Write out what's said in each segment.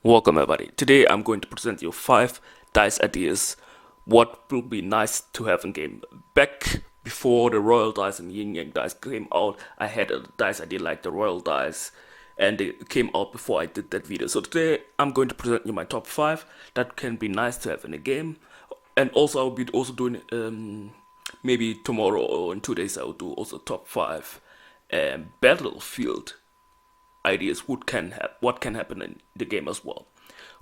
Welcome everybody. Today I'm going to present you 5 dice ideas what will be nice to have in game. Back before the royal dice and yin yang dice came out, I had a dice idea like the royal dice and it came out before I did that video. So today I'm going to present you my top 5 that can be nice to have in a game. And also I'll be also doing maybe tomorrow or in 2 days I'll do also top 5 battlefield ideas what can happen in the game as well.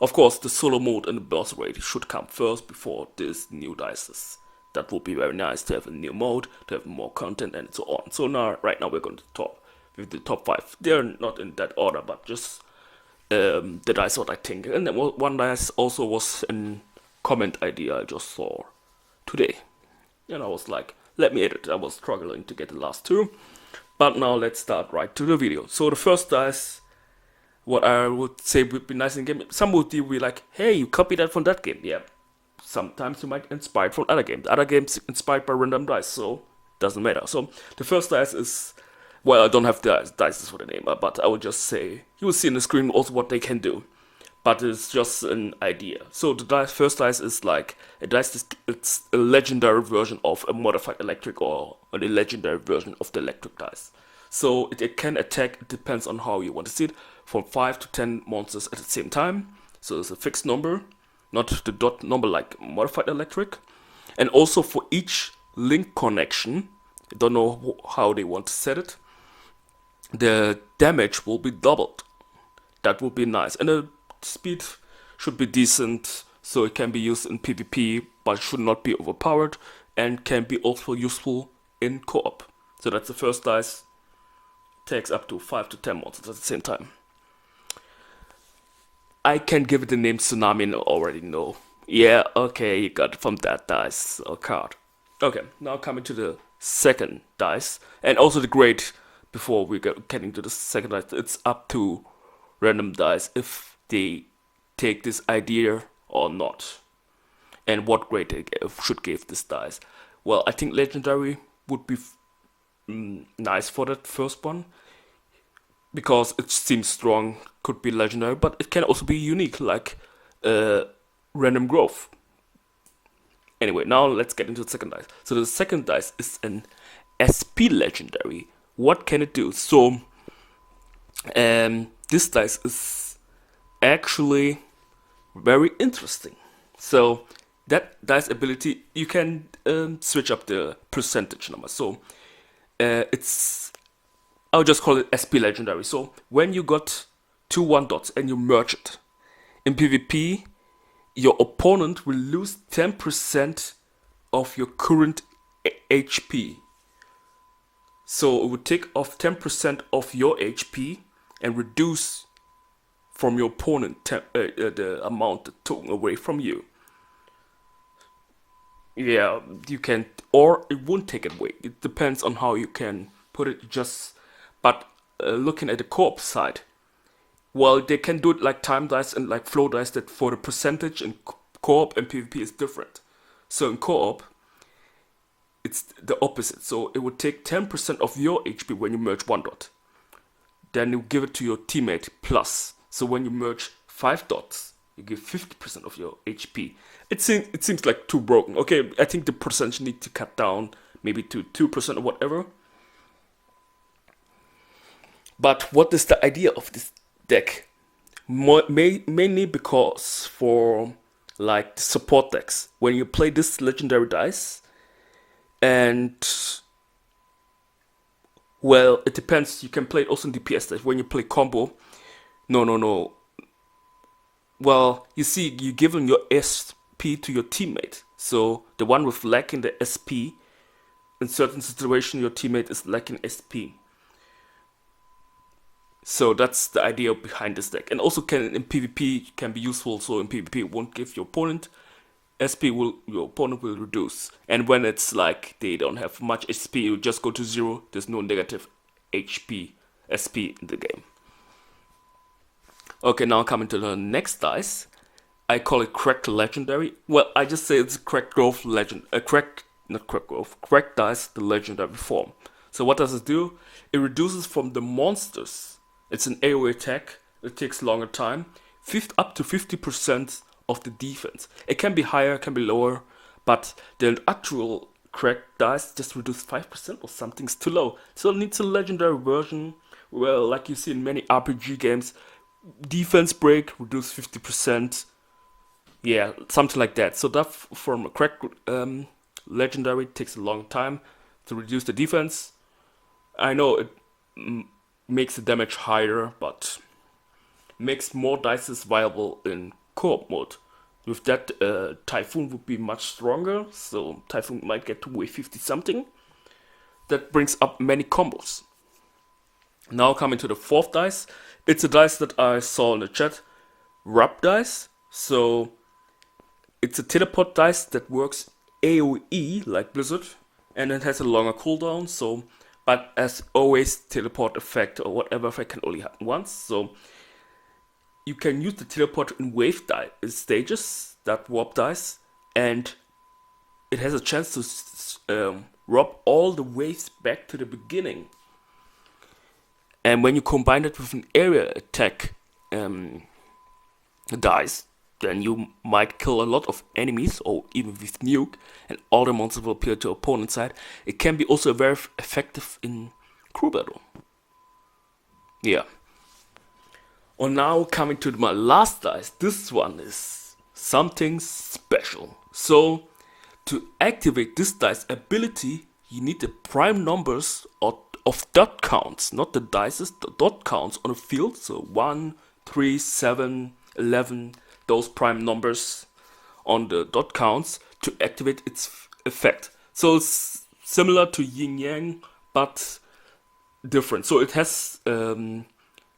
Of course, the solo mode and the boss raid should come first before this new dices. That would be very nice to have a new mode, to have more content and so on. So now, right now we're going to top with the top 5. They're not in that order, but just the dice what I think. And then one dice also was a comment idea I just saw today. And I was like, let me edit. I was struggling to get the last two. But now let's start right to the video. So the first dice, what I would say would be nice in game. Some would be like, hey, you copied that from that game. Yeah. Sometimes you might inspire from other games. Other games inspired by random dice, so doesn't matter. So the first dice is, well, I don't have the dice for the name, but I would just say you will see on the screen also what they can do. But it's just an idea. So the first dice is like a dice. It's a legendary version of a modified electric or a legendary version of the electric dice. So it can attack. It depends on how you want to see it. From 5 to 10 monsters at the same time. So it's a fixed number, not the dot number like modified electric. And also for each link connection, I don't know how they want to set it. The damage will be doubled. That would be nice. And the speed should be decent, so it can be used in PvP, but should not be overpowered, and can be also useful in co-op. So that's the first dice. Takes up to 5 to 10 monsters at the same time. I can give it the name Tsunami and I already know. Yeah, okay, you got it from that dice or card. Okay, now coming to the second dice, and also the grade before we get getting to the second dice. It's up to random dice if they take this idea or not, and what grade they should give this dice. Well, I think legendary would be nice for that first one because it seems strong, could be legendary, but it can also be unique, like random growth. Anyway, now let's get into the second dice. So the second dice is an SP legendary. What can it do? So this dice is actually very interesting. So that dice ability, you can switch up the percentage number. So it's, I'll just call it SP legendary. So when you got 2 1 dots and you merge it in PvP, your opponent will lose 10% of your current HP. So it would take off 10% of your HP and reduce from your opponent the amount that took away from you. Yeah, you can, or it won't take it away. It depends on how you can put it. But looking at the co-op side, well, they can do it like time dice and like flow dice. That for the percentage in co-op and PvP is different. So in co-op, it's the opposite. So it would take 10% of your HP when you merge 1 dot. Then you give it to your teammate plus. So when you merge 5 dots, you give 50% of your HP. It seems like too broken. Okay, I think the percentage need to cut down maybe to 2% or whatever. But what is the idea of this deck? Mainly because for like support decks, when you play this legendary dice, and well, it depends. You can play it also in DPS decks. When you play combo, no. Well, you see, you give them your SP to your teammate. So the one with lacking the SP, in certain situation, your teammate is lacking SP. So that's the idea behind this deck, and also can in PvP can be useful. So in PvP, it won't give your opponent SP. Your opponent will reduce, and when it's like they don't have much SP, you just go to 0. There's no negative HP SP in the game. Okay, now coming to the next dice. I call it cracked legendary. Well, I just say it's cracked growth legend. Cracked dice, the legendary form. So what does it do? It reduces from the monsters. It's an AoE attack. It takes longer time up to 50% of the defense. It can be higher, can be lower, but the actual cracked dice just reduce 5% or something's too low. So it needs a legendary version. Well, like you see in many RPG games, defense break reduce 50%. Yeah, something like that. So that from a cracked legendary takes a long time to reduce the defense. I know it makes the damage higher, but makes more dices viable in co-op mode. With that, Typhoon would be much stronger, so Typhoon might get to wave 50 something. That brings up many combos. Now coming to the fourth dice, it's a dice that I saw in the chat, Rub dice. So it's a teleport dice that works AoE like Blizzard, and it has a longer cooldown. So, but as always, teleport effect or whatever effect can only happen once. So you can use the teleport in wave stages, that warp dice, and it has a chance to rob all the waves back to the beginning. And when you combine it with an area attack dice, then you might kill a lot of enemies, or even with nuke, and all the monsters will appear to opponent's side. It can be also very effective in crew battle. Yeah. And now coming to my last dice, this one is something special. So to activate this dice ability, you need the prime numbers of dot counts, not the dices, the dot counts on the field. So 1, 3, 7, 11, those prime numbers on the dot counts to activate its effect. So it's similar to Yin Yang, but different. So it has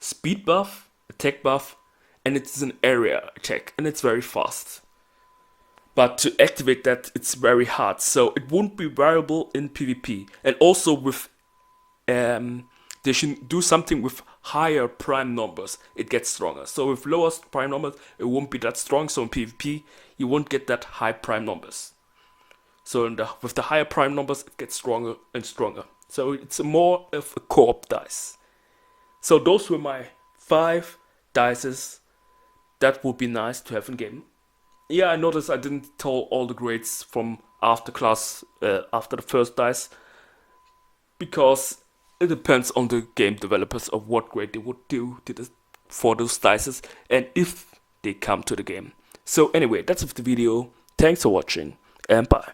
speed buff, attack buff, and it's an area attack, and it's very fast. But to activate that, it's very hard, so it won't be variable in PvP. And also with they should do something with higher prime numbers, it gets stronger. So with lower prime numbers, it won't be that strong, so in PvP, you won't get that high prime numbers. So with the higher prime numbers, it gets stronger and stronger. So it's more of a co-op dice. So those were my 5 dices that would be nice to have in game. Yeah, I noticed I didn't tell all the grades from after class, after the first dice, because it depends on the game developers of what grade they would do for those dices, and if they come to the game. So anyway, that's it for the video. Thanks for watching, and bye.